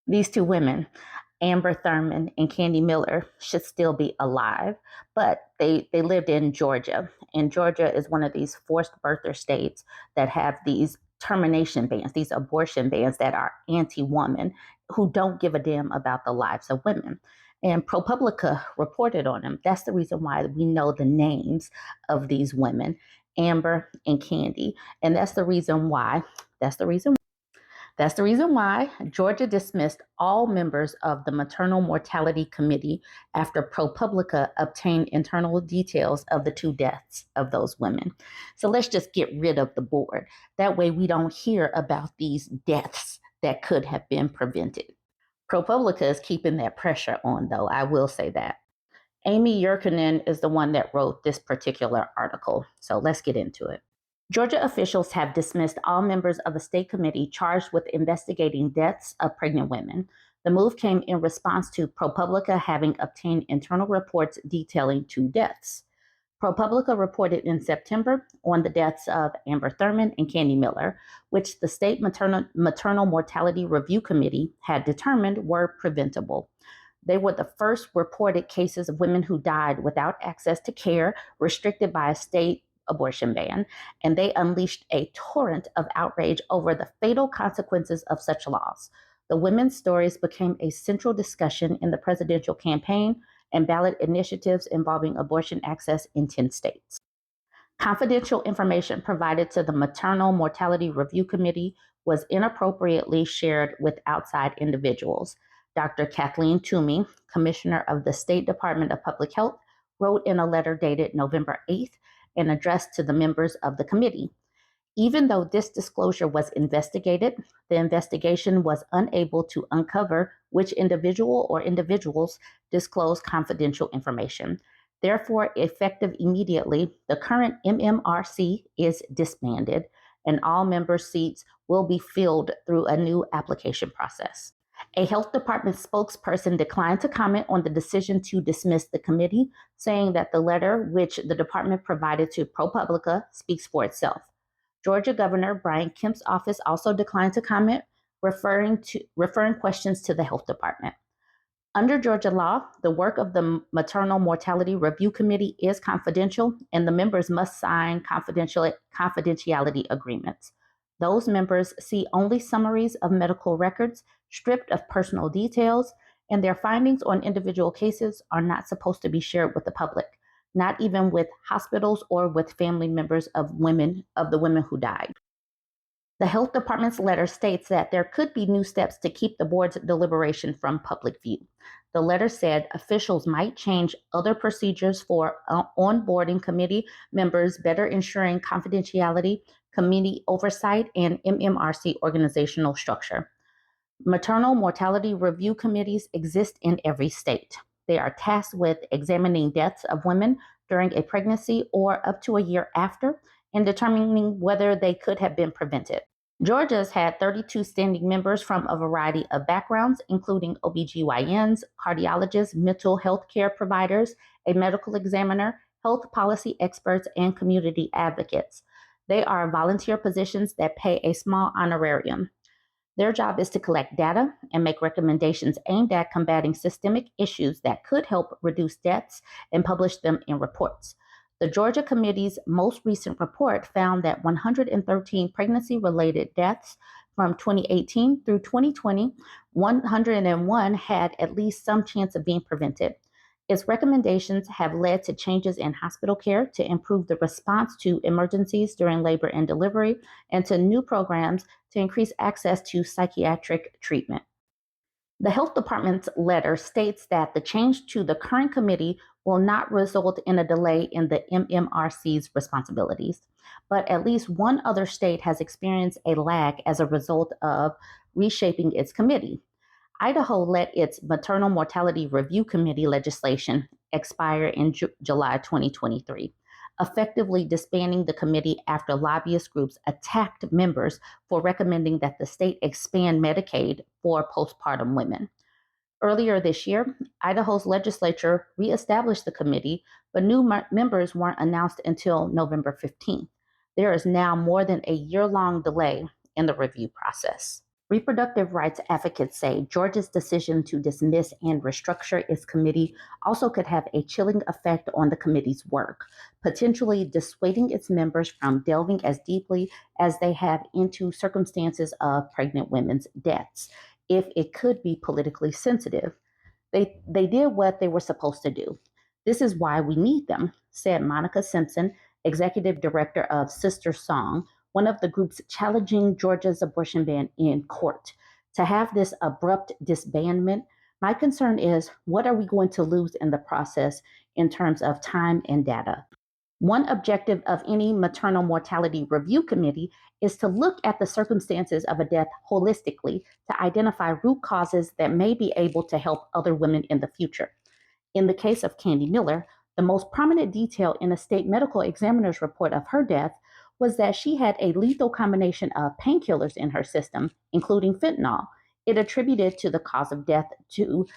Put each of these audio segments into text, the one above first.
These two women, Amber Thurman and Candy Miller, should still be alive, but they lived in Georgia. And Georgia is one of these forced birther states that have these termination bans, these abortion bans that are anti-woman, who don't give a damn about the lives of women. And ProPublica reported on them. That's the reason why we know the names of these women, Amber and Candy. And that's the reason why Georgia dismissed all members of the Maternal Mortality Committee after ProPublica obtained internal details of the two deaths of those women. So let's just get rid of the board. That way we don't hear about these deaths that could have been prevented. ProPublica is keeping that pressure on, though, I will say that. Amy Yurkanin is the one that wrote this particular article. So let's get into it. Georgia officials have dismissed all members of a state committee charged with investigating deaths of pregnant women. The move came in response to ProPublica having obtained internal reports detailing two deaths. ProPublica reported in September on the deaths of Amber Thurman and Candy Miller, which the State Maternal Mortality Review Committee had determined were preventable. They were the first reported cases of women who died without access to care, restricted by a state abortion ban, and they unleashed a torrent of outrage over the fatal consequences of such laws. The women's stories became a central discussion in the presidential campaign and ballot initiatives involving abortion access in 10 states. Confidential information provided to the Maternal Mortality Review Committee was inappropriately shared with outside individuals. Dr. Kathleen Toomey, Commissioner of the State Department of Public Health, wrote in a letter dated November 8th and addressed to the members of the committee. Even though this disclosure was investigated, the investigation was unable to uncover which individual or individuals disclosed confidential information. Therefore, effective immediately, the current MMRC is disbanded, and all member seats will be filled through a new application process. A health department spokesperson declined to comment on the decision to dismiss the committee, saying that the letter which the department provided to ProPublica speaks for itself. Georgia Governor Brian Kemp's office also declined to comment, referring questions to the health department. Under Georgia law, the work of the Maternal Mortality Review Committee is confidential, and the members must sign confidentiality agreements. Those members see only summaries of medical records stripped of personal details, and their findings on individual cases are not supposed to be shared with the public, not even with hospitals or with family members of the women who died. The health department's letter states that there could be new steps to keep the board's deliberation from public view. The letter said officials might change other procedures for onboarding committee members, better ensuring confidentiality, committee oversight, and MMRC organizational structure. Maternal mortality review committees exist in every state. They are tasked with examining deaths of women during a pregnancy or up to a year after and determining whether they could have been prevented. Georgia's had 32 standing members from a variety of backgrounds, including OBGYNs, cardiologists, mental health care providers, a medical examiner, health policy experts, and community advocates. They are volunteer positions that pay a small honorarium. Their job is to collect data and make recommendations aimed at combating systemic issues that could help reduce deaths and publish them in reports. The Georgia Committee's most recent report found that 113 pregnancy-related deaths from 2018 through 2020, 101 had at least some chance of being prevented. Its recommendations have led to changes in hospital care to improve the response to emergencies during labor and delivery, and to new programs to increase access to psychiatric treatment. The health department's letter states that the change to the current committee will not result in a delay in the MMRC's responsibilities, but at least one other state has experienced a lag as a result of reshaping its committee. Idaho let its Maternal Mortality Review Committee legislation expire in July 2023, effectively disbanding the committee after lobbyist groups attacked members for recommending that the state expand Medicaid for postpartum women. Earlier this year, Idaho's legislature reestablished the committee, but new members weren't announced until November 15th. There is now more than a year-long delay in the review process. Reproductive rights advocates say Georgia's decision to dismiss and restructure its committee also could have a chilling effect on the committee's work, potentially dissuading its members from delving as deeply as they have into circumstances of pregnant women's deaths, if it could be politically sensitive. They did what they were supposed to do. This is why we need them, said Monica Simpson, executive director of Sister Song, one of the groups challenging Georgia's abortion ban in court. To have this abrupt disbandment, my concern is what are we going to lose in the process in terms of time and data? One objective of any maternal mortality review committee is to look at the circumstances of a death holistically to identify root causes that may be able to help other women in the future. In the case of Candy Miller, the most prominent detail in a state medical examiner's report of her death was that she had a lethal combination of painkillers in her system, including fentanyl. It attributed to the cause of death to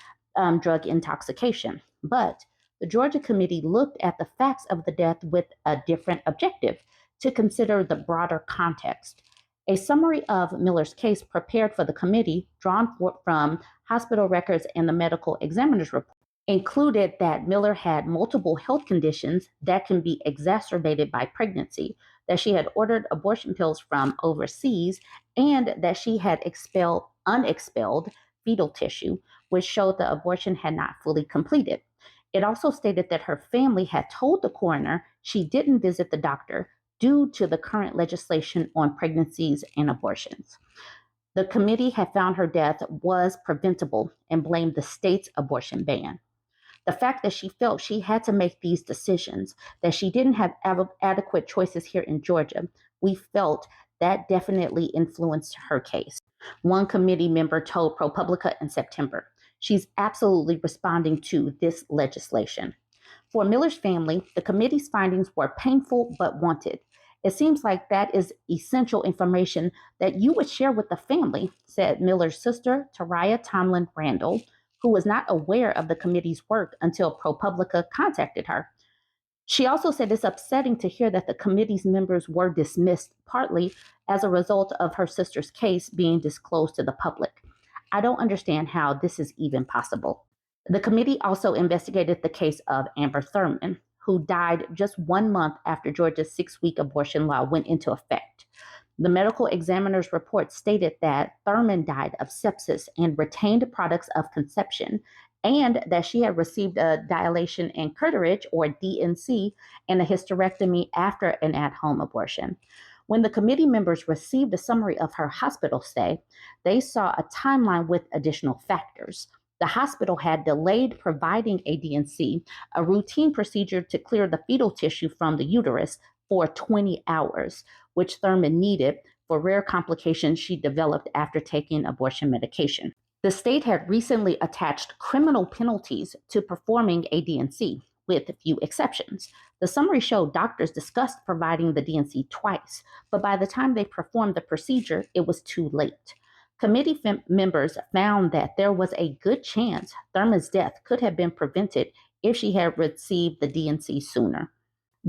drug intoxication. But the Georgia committee looked at the facts of the death with a different objective to consider the broader context. A summary of Miller's case prepared for the committee, drawn from hospital records and the medical examiner's report, included that Miller had multiple health conditions that can be exacerbated by pregnancy, that she had ordered abortion pills from overseas, and that she had unexpelled fetal tissue, which showed the abortion had not fully completed. It also stated that her family had told the coroner she didn't visit the doctor due to the current legislation on pregnancies and abortions. The committee had found her death was preventable and blamed the state's abortion ban. The fact that she felt she had to make these decisions, that she didn't have adequate choices here in Georgia, we felt that definitely influenced her case. One committee member told ProPublica in September, she's absolutely responding to this legislation. For Miller's family, the committee's findings were painful but wanted. It seems like that is essential information that you would share with the family, said Miller's sister, Taraya Tomlin Randall, who was not aware of the committee's work until ProPublica contacted her. She also said it's upsetting to hear that the committee's members were dismissed, partly as a result of her sister's case being disclosed to the public. I don't understand how this is even possible. The committee also investigated the case of Amber Thurman, who died just 1 month after Georgia's 6-week abortion law went into effect. The medical examiner's report stated that Thurman died of sepsis and retained products of conception, and that she had received a dilation and curtilage, or DNC, and a hysterectomy after an at-home abortion. When the committee members received a summary of her hospital stay, they saw a timeline with additional factors. The hospital had delayed providing a DNC, a routine procedure to clear the fetal tissue from the uterus, for 20 hours, which Thurman needed for rare complications she developed after taking abortion medication. The state had recently attached criminal penalties to performing a DNC, with few exceptions. The summary showed doctors discussed providing the DNC twice, but by the time they performed the procedure, it was too late. Committee members found that there was a good chance Thurman's death could have been prevented if she had received the DNC sooner.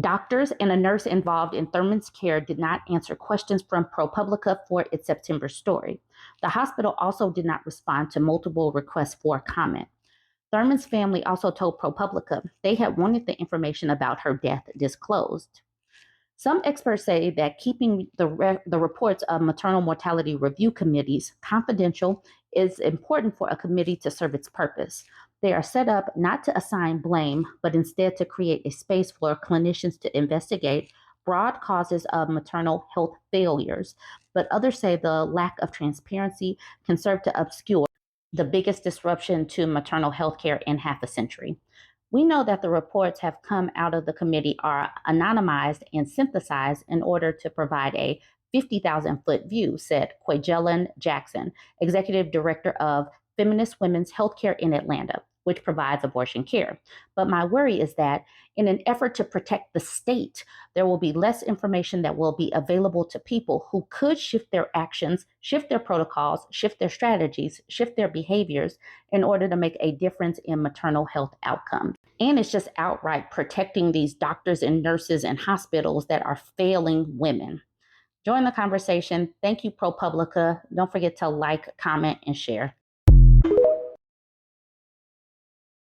Doctors and a nurse involved in Thurman's care did not answer questions from ProPublica for its September story. The hospital also did not respond to multiple requests for comment. Thurman's family also told ProPublica they had wanted the information about her death disclosed. Some experts say that keeping the reports of maternal mortality review committees confidential is important for a committee to serve its purpose. They are set up not to assign blame, but instead to create a space for clinicians to investigate broad causes of maternal health failures. But others say the lack of transparency can serve to obscure the biggest disruption to maternal health care in half a century. We know that the reports have come out of the committee are anonymized and synthesized in order to provide a 50,000-foot view, said Quajellan Jackson, executive director of Feminist Women's Healthcare in Atlanta, which provides abortion care. But my worry is that in an effort to protect the state, there will be less information that will be available to people who could shift their actions, shift their protocols, shift their strategies, shift their behaviors in order to make a difference in maternal health outcomes. And it's just outright protecting these doctors and nurses and hospitals that are failing women. Join the conversation. Thank you, ProPublica. Don't forget to like, comment, and share.